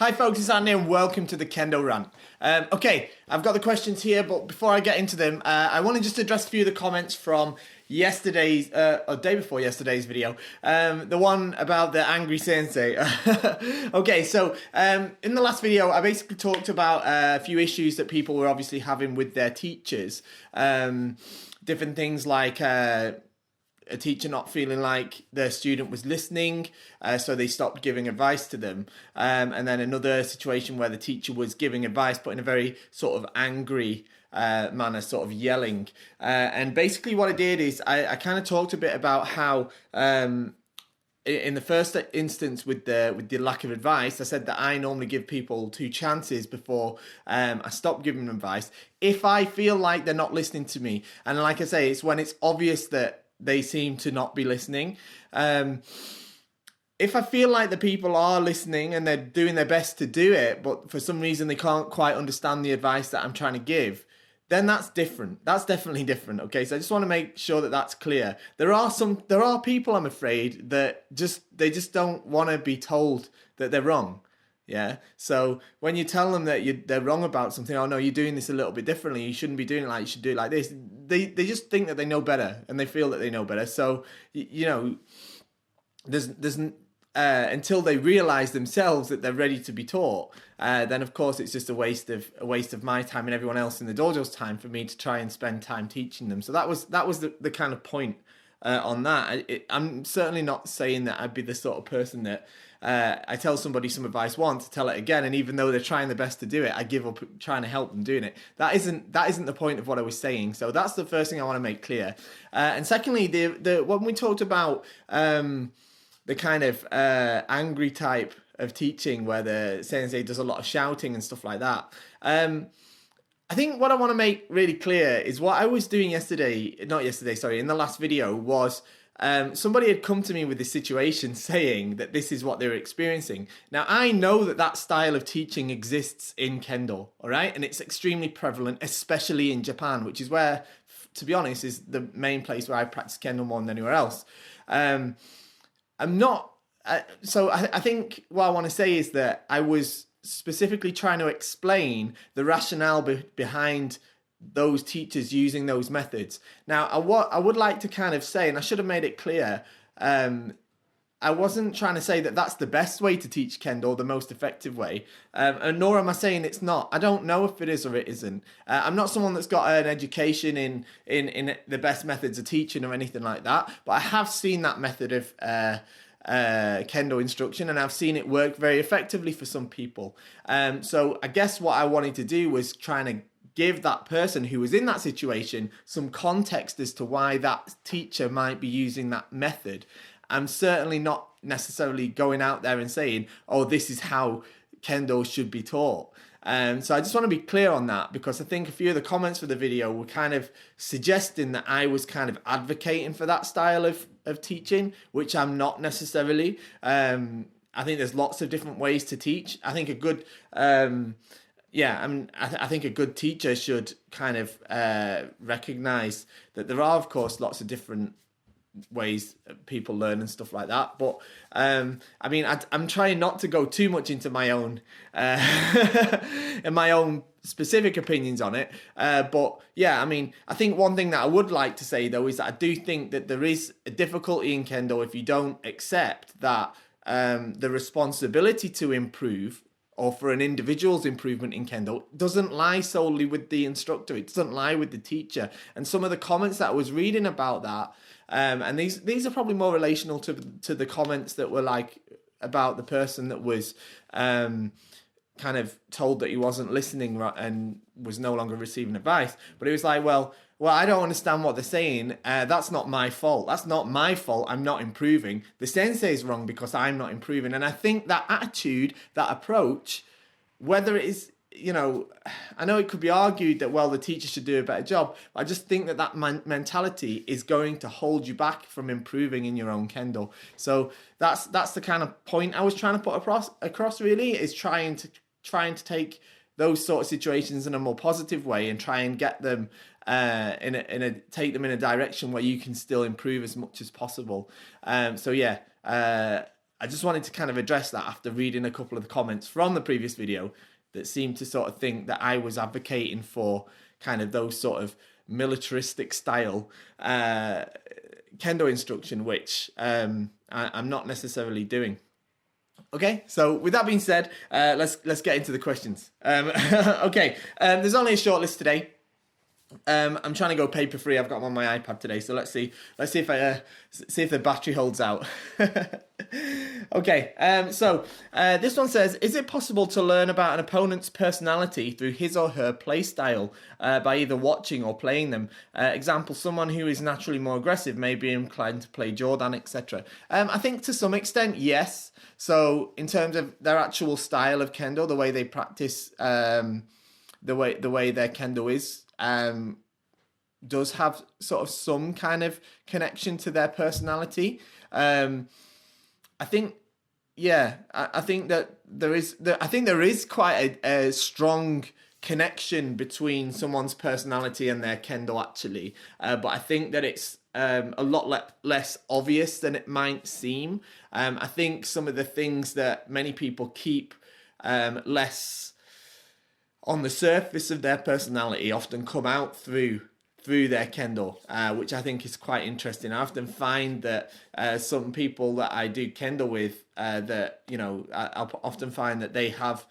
Hi folks, it's Andy and welcome to the Kendo rant. Okay, I've got the questions here, but before I get into them, I want to just address a few of the comments from yesterday's, or day before yesterday's video, the one about the angry sensei. Okay, so in the last video, I basically talked about a few issues that people were obviously having with their teachers. Different things like a teacher not feeling like their student was listening, so they stopped giving advice to them. And then another situation where the teacher was giving advice, but in a very sort of angry manner, sort of yelling. And basically what I did is I kind of talked a bit about how in the first instance with the lack of advice, I said that I normally give people 2 chances before I stop giving them advice. If I feel like they're not listening to me, and like I say, it's when it's obvious that they seem to not be listening. If I feel like the people are listening and they're doing their best to do it, but for some reason they can't quite understand the advice that I'm trying to give, then that's different. That's definitely different. Okay, so I just want to make sure that that's clear. There are people, I'm afraid, that they just don't want to be told that they're wrong. Yeah. So when you tell them that they're wrong about something, oh no, you're doing this a little bit differently, you shouldn't be doing it like, you should do it like this. They just think that they know better, and they feel that they know better. So you know, there's until they realize themselves that they're ready to be taught, then of course it's just a waste of my time and everyone else in the dojo's time for me to try and spend time teaching them. So that was the kind of point on that. I'm certainly not saying that I'd be the sort of person that I tell somebody some advice once, tell it again, and even though they're trying their best to do it, I give up trying to help them doing it. That isn't the point of what I was saying. So that's the first thing I want to make clear. And secondly, when we talked about the kind of angry type of teaching where the sensei does a lot of shouting and stuff like that, I think what I want to make really clear is what I was doing in the last video was somebody had come to me with this situation saying that this is what they were experiencing. Now, I know that style of teaching exists in Kendo, all right? And it's extremely prevalent, especially in Japan, which is where, to be honest, is the main place where I practice Kendo more than anywhere else. I think what I want to say is that I was specifically trying to explain the rationale behind those teachers using those methods. Now, I would like to kind of say, and I should have made it clear, I wasn't trying to say that that's the best way to teach Kendo, the most effective way, and nor am I saying it's not. I don't know if it is or it isn't. I'm not someone that's got an education in the best methods of teaching or anything like that, but I have seen that method of Kendo instruction, and I've seen it work very effectively for some people. So I guess what I wanted to do was trying to give that person who was in that situation some context as to why that teacher might be using that method. I'm certainly not necessarily going out there and saying, oh, this is how Kendo should be taught. So I just want to be clear on that, because I think a few of the comments for the video were kind of suggesting that I was kind of advocating for that style of teaching, which I'm not necessarily. I think there's lots of different ways to teach. I think a good I think a good teacher should kind of recognize that there are, of course, lots of different ways people learn and stuff like that. But I mean, I'm trying not to go too much into my own and my own specific opinions on it. But yeah, I mean, I think one thing that I would like to say though is that I do think that there is a difficulty in Kendo if you don't accept that the responsibility to improve, or for an individual's improvement in Kendo, doesn't lie solely with the instructor. It doesn't lie with the teacher. And some of the comments that I was reading about that, and these are probably more relational to the comments that were like about the person that was kind of told that he wasn't listening and was no longer receiving advice. But it was like, well, I don't understand what they're saying. That's not my fault. That's not my fault. I'm not improving. The sensei's wrong because I'm not improving. And I think that attitude, that approach, whether it is, you know, I know it could be argued that, well, the teacher should do a better job. But I just think that mentality is going to hold you back from improving in your own Kendo. So that's the kind of point I was trying to put across really, is trying to take those sort of situations in a more positive way and try and get them take them in a direction where you can still improve as much as possible. So yeah, I just wanted to kind of address that after reading a couple of the comments from the previous video that seemed to sort of think that I was advocating for kind of those sort of militaristic style kendo instruction, which I'm not necessarily doing. Okay, so with that being said, let's get into the questions. Okay, there's only a short list today. I'm trying to go paper free. I've got them on my iPad today, so let's see if I see if the battery holds out. Okay, so this one says, is it possible to learn about an opponent's personality through his or her play style by either watching or playing them? Example, someone who is naturally more aggressive may be inclined to play Jordan, etc. I think to some extent, yes. So in terms of their actual style of kendo, the way they practice, the way their kendo is, does have sort of some kind of connection to their personality. I think, yeah, I think that there is quite a strong connection between someone's personality and their kendo actually. But I think that it's a lot less obvious than it might seem. I think some of the things that many people keep less on the surface of their personality often come out through their kendo, which I think is quite interesting. I often find that some people that I do kendo with, that, you know, I often find that they have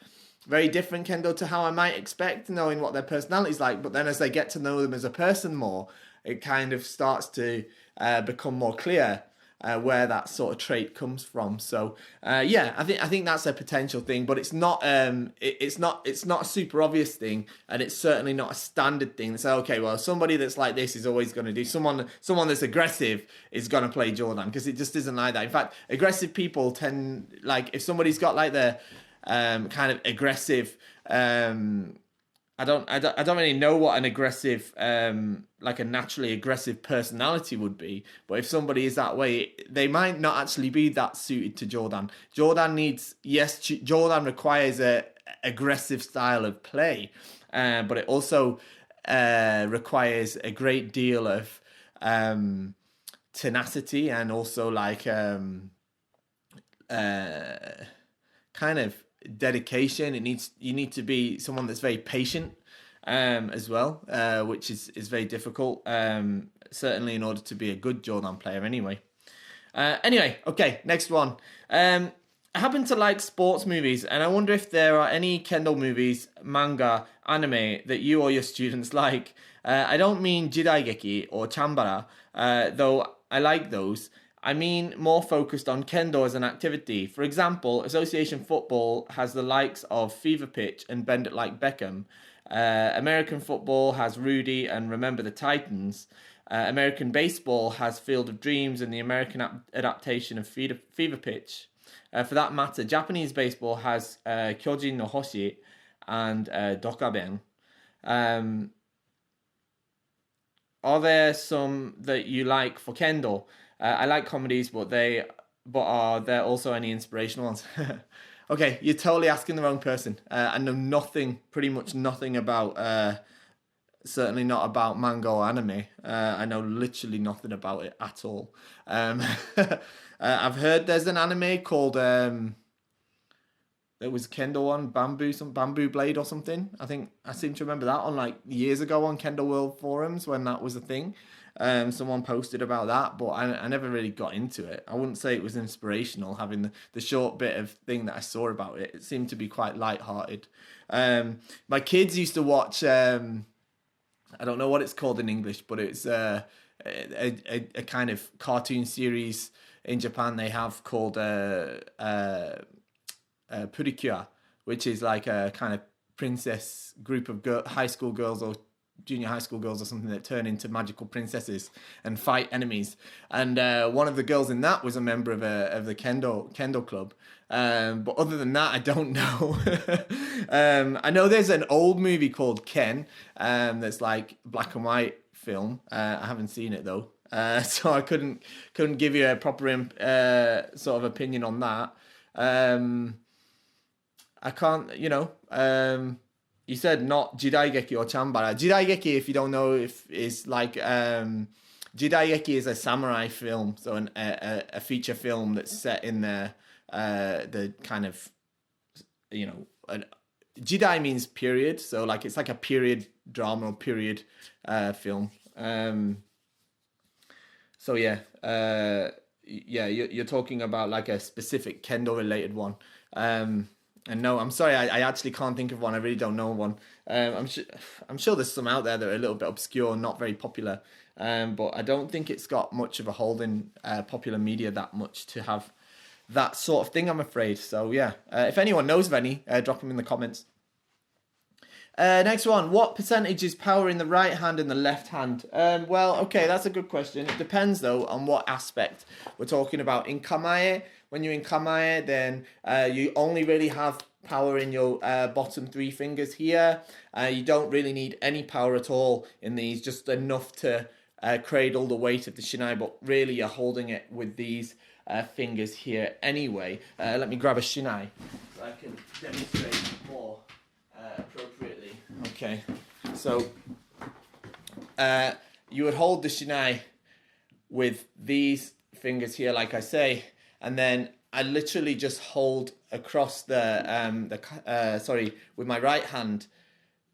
very different kendo to how I might expect, knowing what their personality is like. But then as they get to know them as a person more, it kind of starts to become more clear where that sort of trait comes from. So yeah, I think that's a potential thing, but it's not it's not a super obvious thing, and it's certainly not a standard thing. So okay, well, somebody that's like this is always going to do, someone that's aggressive is going to play Jordan, because it just isn't like that. In fact, aggressive people tend, like, if somebody's got like the kind of aggressive, I don't really know what an aggressive, like a naturally aggressive personality would be. But if somebody is that way, they might not actually be that suited to Jordan. Jordan requires a aggressive style of play, but it also requires a great deal of tenacity, and also like kind of dedication. You need to be someone that's very patient as well, which is very difficult, certainly in order to be a good Jordan player anyway. Okay, next one. I happen to like sports movies, and I wonder if there are any kendo movies, manga, anime that you or your students like. I don't mean jidaigeki or chambara, though I like those. I mean more focused on kendo as an activity. For example, association football has the likes of Fever Pitch and Bend It Like Beckham. American football has Rudy and Remember the Titans. American baseball has Field of Dreams and the American adaptation of Fever Pitch. For that matter, Japanese baseball has Kyojin no Hoshi and Dokaben. Are there some that you like for kendo? I like comedies, but are there also any inspirational ones? Okay, you're totally asking the wrong person. I know pretty much nothing about, certainly not about manga or anime. I know literally nothing about it at all. I've heard there's an anime called, there was Kendo on Bamboo Blade or something. I seem to remember that on like years ago on Kendo World forums when that was a thing. Someone posted about that, but I never really got into it. I wouldn't say it was inspirational, having the short bit of thing that I saw about it. It seemed to be quite light-hearted. My kids used to watch, I don't know what it's called in English, but it's a kind of cartoon series in Japan they have called Purikya, which is like a kind of princess group of high school girls or junior high school girls or something that turn into magical princesses and fight enemies. And one of the girls in that was a member of the Kendo club. But other than that, I don't know. I know there's an old movie called Ken, that's like black and white film. I haven't seen it though, so I couldn't give you a proper sort of opinion on that. I can't, you said not jidaigeki or chambara. Jidaigeki, if you don't know, is like jidaigeki is a samurai film, so a feature film that's set in the the kind of, Jidai means period, so like it's like a period drama or period film. So yeah, you're talking about like a specific Kendo related one. And no, I'm sorry, I actually can't think of one. I really don't know one. I'm sure there's some out there that are a little bit obscure, not very popular. But I don't think it's got much of a hold in popular media that much to have that sort of thing, I'm afraid. So yeah, if anyone knows of any, drop them in the comments. Next one, what percentage is power in the right hand and the left hand? Well, okay, that's a good question. It depends though on what aspect we're talking about. In kamae, when you're in kamae, then you only really have power in your bottom 3 fingers here. You don't really need any power at all in these, just enough to cradle the weight of the shinai, but really you're holding it with these fingers here anyway. Let me grab a shinai so I can demonstrate more appropriately. Okay, so you would hold the shinai with these fingers here, like I say, and then I literally just hold across with my right hand,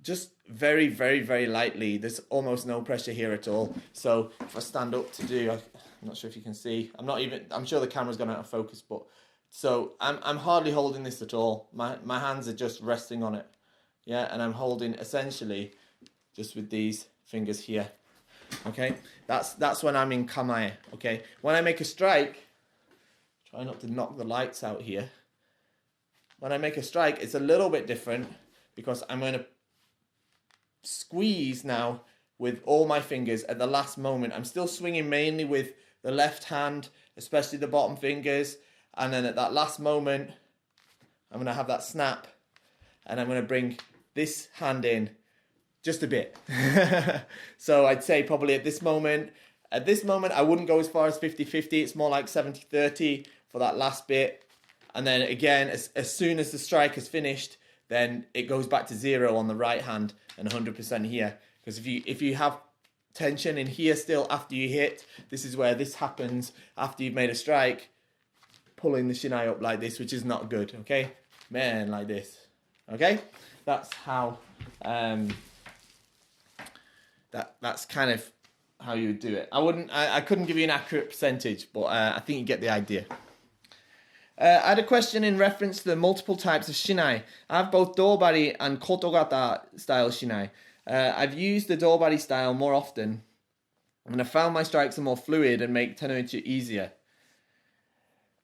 just very, very, very lightly. There's almost no pressure here at all. So if I stand up to do, I'm not sure if you can see. I'm sure the camera's gone out of focus, but so I'm hardly holding this at all. My hands are just resting on it. Yeah, and I'm holding essentially just with these fingers here. Okay, that's when I'm in kamae. Okay, when I make a strike, try not to knock the lights out here. When I make a strike, it's a little bit different because I'm going to squeeze now with all my fingers at the last moment. I'm still swinging mainly with the left hand, especially the bottom fingers, and then at that last moment, I'm going to have that snap, and I'm going to bring this hand in just a bit. So I'd say probably at this moment, I wouldn't go as far as 50-50. It's more like 70-30 for that last bit. And then again, as soon as the strike is finished, then it goes back to 0 on the right hand and 100% here. Because if you have tension in here still after you hit, this is where this happens after you've made a strike, pulling the shinai up like this, which is not good, okay? Man, like this, okay? That's how, that's kind of how you would do it. I couldn't give you an accurate percentage, but I think you get the idea. I had a question in reference to the multiple types of shinai. I have both dobari and kotogata style shinai. I've used the dobari style more often, and I found my strikes are more fluid and make tenouchi easier.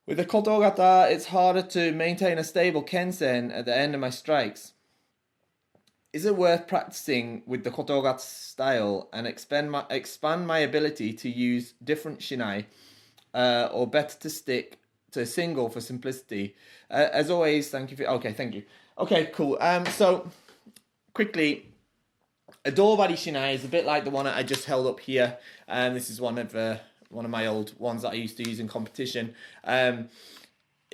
With the kotogata, it's harder to maintain a stable kensen at the end of my strikes. Is it worth practicing with the kotogata style and expand my ability to use different shinai, or better to stick to a single for simplicity? As always, thank you. Thank you. Okay, cool. So quickly, a dobari shinai is a bit like the one I just held up here. This is one of my old ones that I used to use in competition.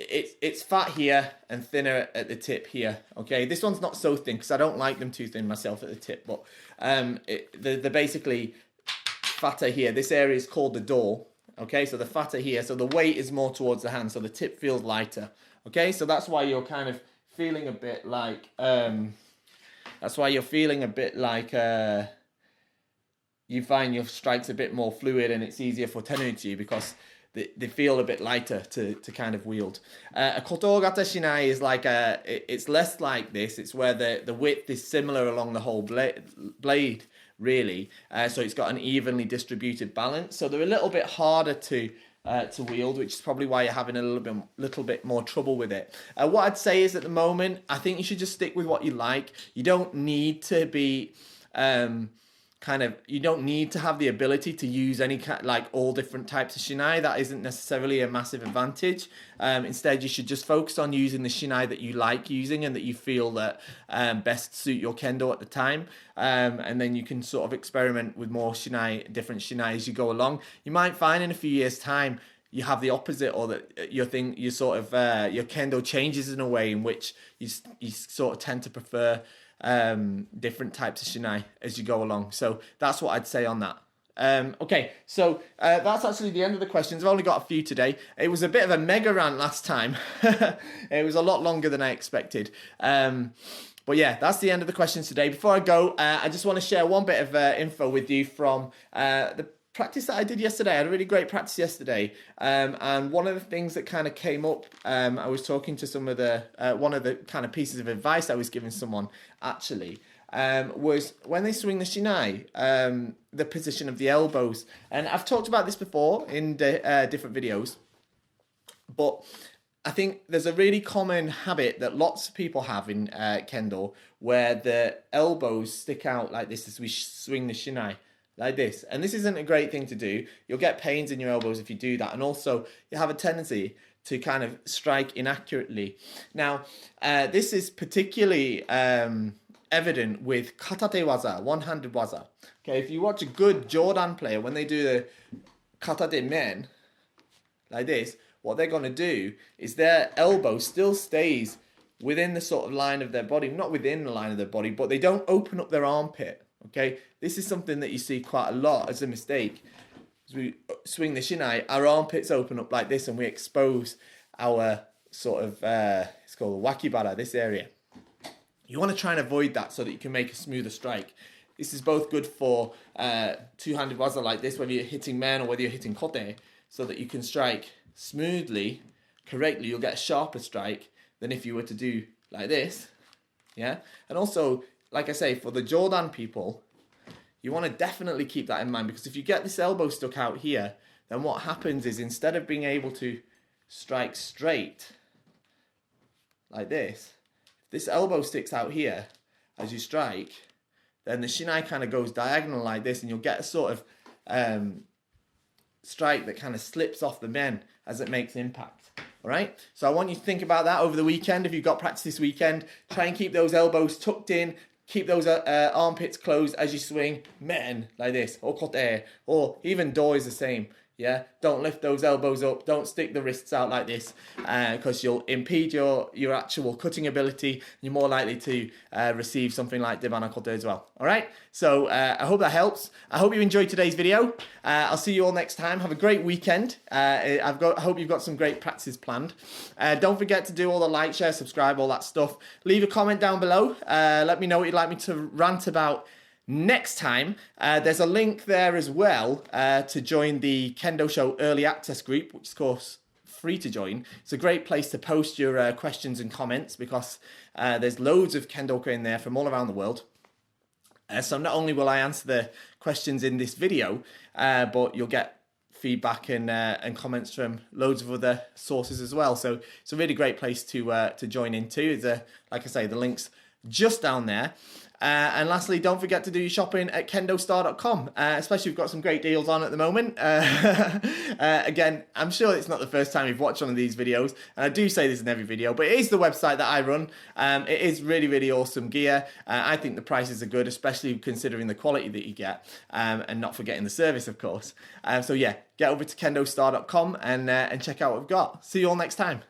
It's fat here and thinner at the tip here. Okay, this one's not so thin because I don't like them too thin myself at the tip, but they're basically fatter here. This area is called the door. Okay, so the fatter here, so the weight is more towards the hand, so the tip feels lighter. Okay, so that's why you're kind of feeling a bit like you find your strikes a bit more fluid and it's easier for tenouchi because they feel a bit lighter to kind of wield. A kotogata shinai is like it's less like this. It's where the width is similar along the whole blade really. So it's got an evenly distributed balance. So they're a little bit harder to wield, which is probably why you're having a little bit more trouble with it. What I'd say is at the moment, I think you should just stick with what you like. You don't need to be you don't need to have the ability to use all different types of shinai. That isn't necessarily a massive advantage. Instead, you should just focus on using the shinai that you like using and that you feel that best suit your kendo at the time. And then you can sort of experiment with more different shinai as you go along. You might find in a few years' time you have the opposite, or that your kendo changes in a way in which you sort of tend to prefer different types of shinai as you go along. So that's what I'd say on that. Okay, so that's actually the end of the questions. I've only got a few today. It was a bit of a mega rant last time. It was a lot longer than I expected. But yeah, that's the end of the questions today. Before I go, I just want to share one bit of info with you from the practice that I did yesterday. I had a really great practice yesterday. And one of the things that kind of came up, I was talking to some of the, one of the kind of pieces of advice I was giving someone actually, was when they swing the shinai, the position of the elbows. And I've talked about this before in different videos, but I think there's a really common habit that lots of people have in Kendo where the elbows stick out like this as we swing the shinai, like this. And this isn't a great thing to do. You'll get pains in your elbows if you do that. And also you have a tendency to kind of strike inaccurately. Now, this is particularly evident with katate waza, one-handed waza. Okay, if you watch a good Jordan player, when they do the katate men, like this, what they're going to do is their elbow still stays within the sort of line of their body, not within the line of their body, but they don't open up their armpit, okay? This is something that you see quite a lot as a mistake. As we swing the shinai, our armpits open up like this and we expose our sort of, it's called wakibara, this area. You want to try and avoid that so that you can make a smoother strike. This is both good for two-handed waza like this, whether you're hitting men or whether you're hitting kote, so that you can strike smoothly, correctly. You'll get a sharper strike than if you were to do like this, yeah? And also, like I say, for the Jordan people, you want to definitely keep that in mind, because if you get this elbow stuck out here, then what happens is instead of being able to strike straight like this, this elbow sticks out here as you strike, then the shinai kind of goes diagonal like this, and you'll get a sort of strike that kind of slips off the men as it makes impact. All right, so I want you to think about that over the weekend. If you've got practice this weekend, try and keep those elbows tucked in, keep those armpits closed as you swing men like this, or kote, or even do is the same. Yeah, don't lift those elbows up, don't stick the wrists out like this, because you'll impede your actual cutting ability. You're more likely to receive something like Debana Kote as well. All right, so I hope that helps. I hope you enjoyed today's video. I'll see you all next time. Have a great weekend. I hope you've got some great practices planned. Don't forget to do all the like, share, subscribe, all that stuff. Leave a comment down below. Let me know what you'd like me to rant about next time. There's a link there as well to join the Kendo Show Early Access group, which is of course free to join. It's a great place to post your questions and comments, because there's loads of Kendoka in there from all around the world. So not only will I answer the questions in this video, but you'll get feedback and comments from loads of other sources as well. So it's a really great place to join into. Like I say, the link's just down there. And lastly, don't forget to do your shopping at KendoStar.com, especially if you've got some great deals on at the moment. Again, I'm sure it's not the first time you've watched one of these videos, and I do say this in every video, but it is the website that I run. It is really, really awesome gear. I think the prices are good, especially considering the quality that you get, and not forgetting the service, of course. So yeah, get over to KendoStar.com and check out what we've got. See you all next time.